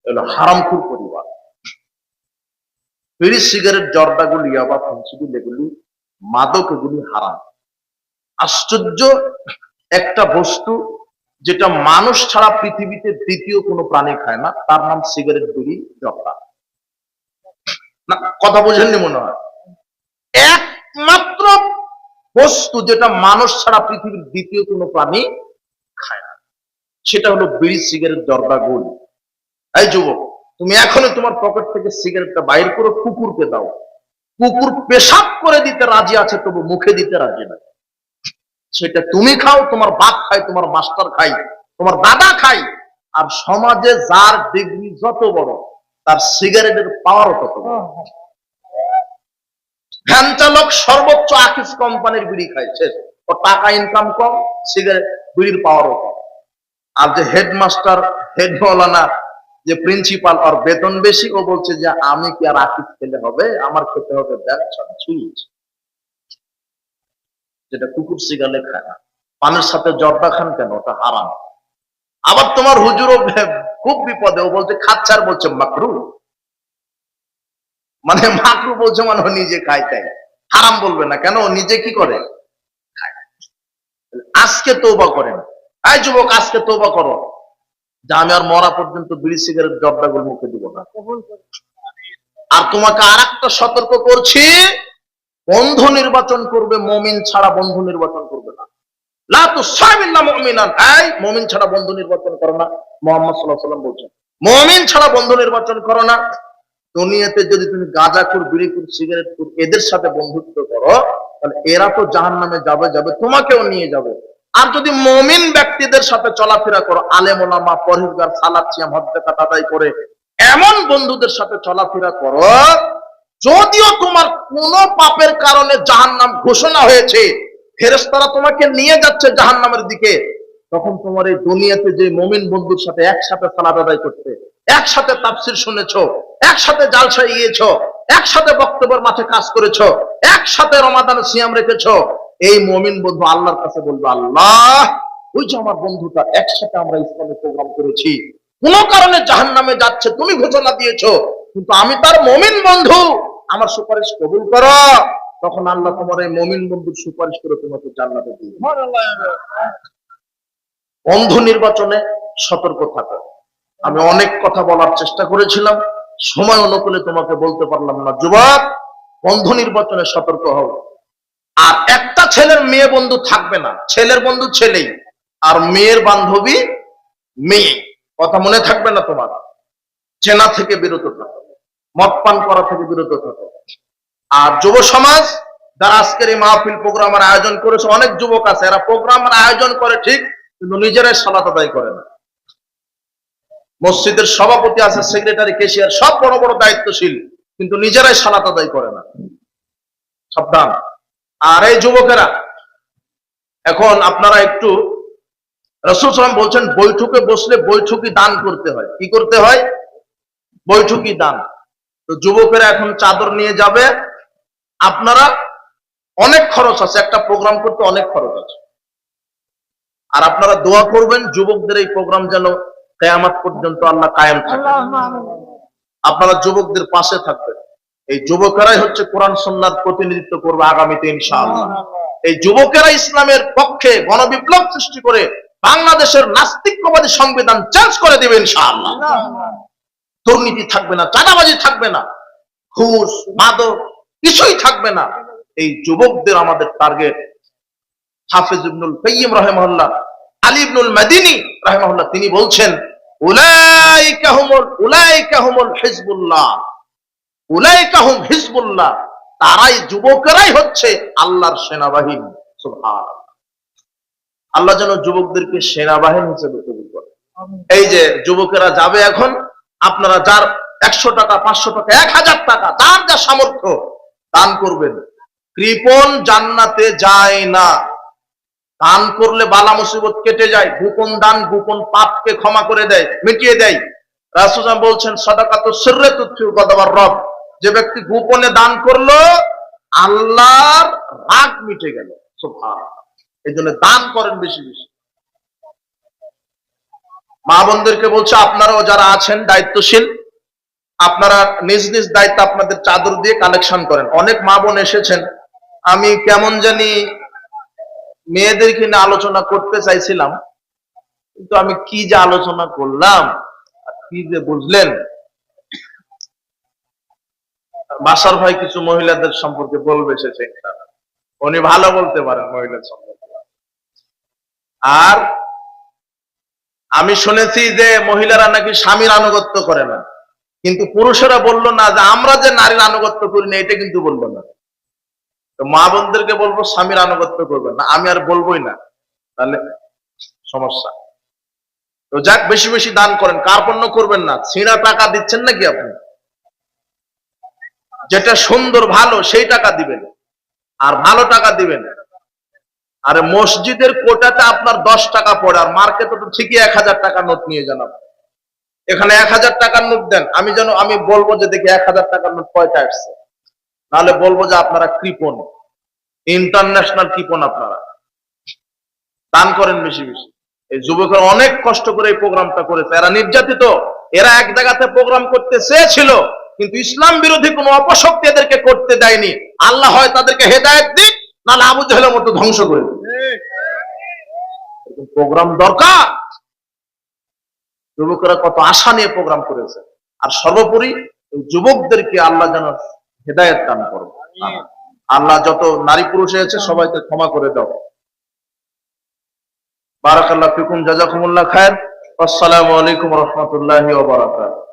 হলো হারামখোর পরিবার। বিড়ি, সিগারেট, জর্দাগুলি, ইয়াবা, ফেন্সিডিল, এগুলি মাদক, এগুলি হারাম। আশ্চর্য একটা বস্তু যেটা মানুষ ছাড়া পৃথিবীতে দ্বিতীয় কোনো প্রাণী খায় না, তার নাম সিগারেট, বিড়ি, জর্দা। না, কথা বোঝেননি মনে হয়। একমাত্র বস্তু যেটা মানুষ ছাড়া পৃথিবীর দ্বিতীয় কোনো প্রাণী খায় না, সেটা হলো বিড়ি, সিগারেট, জর্দা, গুল। এই যুবক, তুমি এখনই তোমার পকেট থেকে সিগারেটটা বাইর করে কুকুরকে দাও, কুকুর পেশাব করে দিতে রাজি আছে, তবু মুখে দিতে রাজি না। সেটা তুমি খাও, তোমার বাপ খায়, তোমার মাস্টার খাই, তোমার দাদা খাই, আর সমাজে যার ডিগ্রি যত বড়, তার সিগারেটের পাওয়ারও তত বড়। ভ্যান চালক সর্বোচ্চ আকিস কোম্পানির বিড়ি খাইছে, ও টাকা ইনকাম কম, সিগারেট বিড়ির পাওয়ারও কম। আর যে হেডমাস্টার, হেড মৌলানা, যে প্রিন্সিপাল, ওর বেতন বেশি, ও বলছে যে আমি কি আর আকিস খেলে হবে, আমার খেতে হবে সুইচ, যেটা কুকুর সিগারেট খায় না। পানের সাথে জর্দা খান কেন? ওটা হারাম। আবার তোমার হুজুরও খুব বিপদে, ও বলছে খাচ্ছে, আর বলছে মাকরু, মানে মাকরু বলছে মানে ও নিজে খায়, তাই হারাম বলবে না কেন? ও নিজে কি করে? খায়। আজকে তওবা করেন। এই যুবক, আজকে তওবা করো যে আমি আর মরা পর্যন্ত বিড়ি, সিগারেট, জর্দাগুলো মুখে দিব না। আর তোমাকে আর একটা সতর্ক করছি, বন্ধু নির্বাচন করবে, মুমিন ছাড়া বন্ধু নির্বাচন করবে না। লা তুসাবিল্লা মুমিনান, এই মুমিন ছাড়া বন্ধু নির্বাচন করো না। মুহাম্মদ সাল্লাল্লাহু আলাইহি ওয়াসাল্লাম বলেছেন, মুমিন ছাড়া বন্ধু নির্বাচন করো না। দুনিয়াতে যদি তুমি গাঁজাখোর, বিড়িখোর, সিগারেটখোর এদের সাথে বন্ধুত্ব করো, তাহলে এরা তো জাহান্নামে যাবে, তোমাকেও নিয়ে যাবে। আর যদি মুমিন ব্যক্তিদের সাথে চলাফেরা করো, আলেম ওলামা, পরহেজগার, সালাত, সিয়াম, হজ, যাকাত আদায় করে এমন বন্ধুদের সাথে চলাফেরা করো, যদিও তোমার কোন পাপের কারণে জাহান্নাম ঘোষণা হয়েছে, ফেরেশতারা তোমাকে নিয়ে যাচ্ছে জাহান্নামের দিকে, তখন তোমার এই দুনিয়াতে যে মুমিন বন্ধুর সাথে একসাথে সালাত আদায় করতে, একসাথে তাফসীর শুনেছো, একসাথে জালসায় গিয়েছো, একসাথে বক্তব্যের মাঠে কাজ করেছো, একসাথে রমাদানে সিয়াম রেখেছো, এই মুমিন বন্ধু আল্লাহর কাছে বলবে, আল্লাহ, ওই যে আমার বন্ধুটা, একসাথে আমরা ইসলামী প্রোগ্রাম করেছি, কোন কারণে জাহান্নামে যাচ্ছে, তুমি ঘোষণা দিয়েছো, কিন্তু আমি তার মুমিন বন্ধু, আমার সুপারিশ কবুল করো। তখন আল্লাহ তোমার এই মুমিন বন্ধুর সুপারিশ করে তোমাকে জান্নাতে দিবে। বন্ধু নির্বাচনে সতর্ক থাকো। আমি অনেক কথা বলার চেষ্টা করেছিলাম, সময় অনুকূলে তোমাকে বলতে পারলাম না। যুবক, বন্ধু নির্বাচনে সতর্ক হও। আর একটা ছেলের মেয়ে বন্ধু থাকবে না, ছেলের বন্ধু ছেলেই, আর মেয়ের বান্ধবী মেয়ে। কথা মনে থাকবে না তোমার? চেনা থেকে বিরত থাকো, মদ পান করা থেকে বিরত থাকো। আর যুব সমাজ যারা আজকের এই মাহফিল প্রোগ্রামের আয়োজন করেছে, অনেক যুবক আছে, এরা প্রোগ্রামের আয়োজন করে ঠিক, কিন্তু নিজেরাই সালাত আদায় করে না। মসজিদের সভাপতি আছে, সেক্রেটারি, ক্যাশিয়ার, সব বড় বড় দায়িত্বশীল, কিন্তু নিজেরাই সালাত আদায় করে না। সাবধান। আর এই যুবকেরা, এখন আপনারা একটু, রাসূল সাল্লাল্লাহু আলাইহি ওয়াসাল্লাম বলছেন, বৈঠকে বসলে বৈঠকি দান করতে হয়। কি করতে হয়? বৈঠকি দান। তো যুবকেরা এখন চাদর নিয়ে যাবে, আপনারা, অনেক খরচ আছে, একটা প্রোগ্রাম করতে অনেক খরচ আছে। আর আপনারা দোয়া করবেন যুবকদের এই প্রোগ্রাম যেন কিয়ামত পর্যন্ত আল্লাহ কায়েম থাকে। আপনারা যুবকদের পাশে থাকবেন। এই যুবকেরাই হচ্ছে কোরআন সুন্নাহর প্রতিনিধিত্ব করবে আগামীতে ইনশাআল্লাহ। এই যুবকেরা ইসলামের পক্ষে গণবিপ্লব সৃষ্টি করে বাংলাদেশের নাস্তিকবাদী সংবিধান চেঞ্জ করে দিবে ইনশাআল্লাহ। দুর্নীতি থাকবে না, চাঁদাবাজি থাকবে না, ঘুষ, মাদক কিছুই থাকবে না। এই যুবকদের আমাদের টার্গেট। হাফেজ ইবনুল কাইয়্যিম রাহিমাহুল্লাহ, আলী ইবনুল মাদিনী রাহিমাহুল্লাহ, তিনি বলছেন, উলাইকা হুমুল হিজবুল্লাহ, উলাইকা হুম হিজবুল্লাহ, তারাই, যুবকেরাই হচ্ছে আল্লাহর সেনাবাহিনী। সুবহানাল্লাহ। আল্লাহ যেন যুবকদেরকে সেনাবাহিনী হিসেবে কবুল করে। এই যে যুবকেরা যাবে এখন, আপনারা যার 100 টাকা, 500 টাকা, 1000 টাকা, যার যা সামর্থ্য দান করবেন। কৃপণ জান্নাতে যায় না। দান করলে বালা মুসিবত কেটে যায়। গোপন দান গোপন পাপকে ক্ষমা করে দেয়, মিটিয়ে দেয়। রাসূল বলছেন, সাদাকাতু সিররে তুতফিউ গাদাবার রব, যে ব্যক্তি গোপনে দান করলো, আল্লাহর রাগ মিটে গেল। সুবহানাল্লাহ। এই জন্য দান করেন বেশি বেশি। মা বোনদেরকে বলছে আপনারাও যারা আছেন দায়িত্বশীল, আপনারা নিজ নিজ দায়িত্ব আপনাদের চাদর দিয়ে কালেকশন করেন। অনেক মা বোন এসেছেন, আমি কেমন জানি মেয়েদেরকে নিয়ে আলোচনা করতে চাইছিলাম, কিন্তু আমি কি যে আলোচনা করলাম, কি যে বুঝলেন। বাসার ভাই কিছু মহিলাদের সম্পর্কে বলবে এসেছে, উনি ভালো বলতে পারেন মহিলাদের সম্পর্কে। আর আমি শুনেছি যে মহিলারা নাকি স্বামীর আনুগত্য করে না, কিন্তু পুরুষেরা বললো না যে আমরা যে নারীর আনুগত্য করি না, এটা কিন্তু বললো না। তো মা বোনদেরকে বলবো স্বামীর আনুগত্য করবেন না, আমি আর বলবোই না, তাহলে সমস্যা। তো যাক, বেশি বেশি দান করেন, কার্পণ্য করবেন না। ছিঁড়া টাকা দিচ্ছেন নাকি আপনি? যেটা সুন্দর ভালো সেই টাকা দিবেন, আর ভালো টাকা দিবেন। আর মসজিদের কোটাতে আপনার 10 টাকা পড়ে, আর মার্কেটে তো ঠিকই 1000 টাকার নোট নিয়ে যান। এখানে 1000 টাকার নোট দেন, আমি বলবো যে দেখি 1000 টাকার নোট কয়টা আসছে, নাহলে বলবো যে আপনারা কৃপণ, ইন্টারন্যাশনাল কৃপণ। আপনারা দান করেন বেশি বেশি। এই যুবকরা অনেক কষ্ট করে এই প্রোগ্রামটা করেছে, এরা নির্যাতিত, এরা এক জায়গাতে প্রোগ্রাম করতে চেয়েছিল, কিন্তু ইসলাম বিরোধী কোনো অপশক্তি এদেরকে করতে দেয়নি। আল্লাহ হয় তাদেরকে হেদায়েত দিক, নাহলে আবু জাহেলের মতো ধ্বংস করে দিক। প্রোগ্রাম দরকার। যুবকরা কত আশা নিয়ে প্রোগ্রাম করেছে, আর সর্বোপরি যুবকদেরকে আল্লাহ যেন হেদায়েত দান করবে। আল্লাহ যত নারী পুরুষ আছে সবাইকে ক্ষমা করে দাও। বারাকাল্লাহু ফিকুম, জাযাকুমুল্লাহ খায়ের। আসসালামু আলাইকুম ওয়া রাহমাতুল্লাহি ওয়া বারাকাতুহু।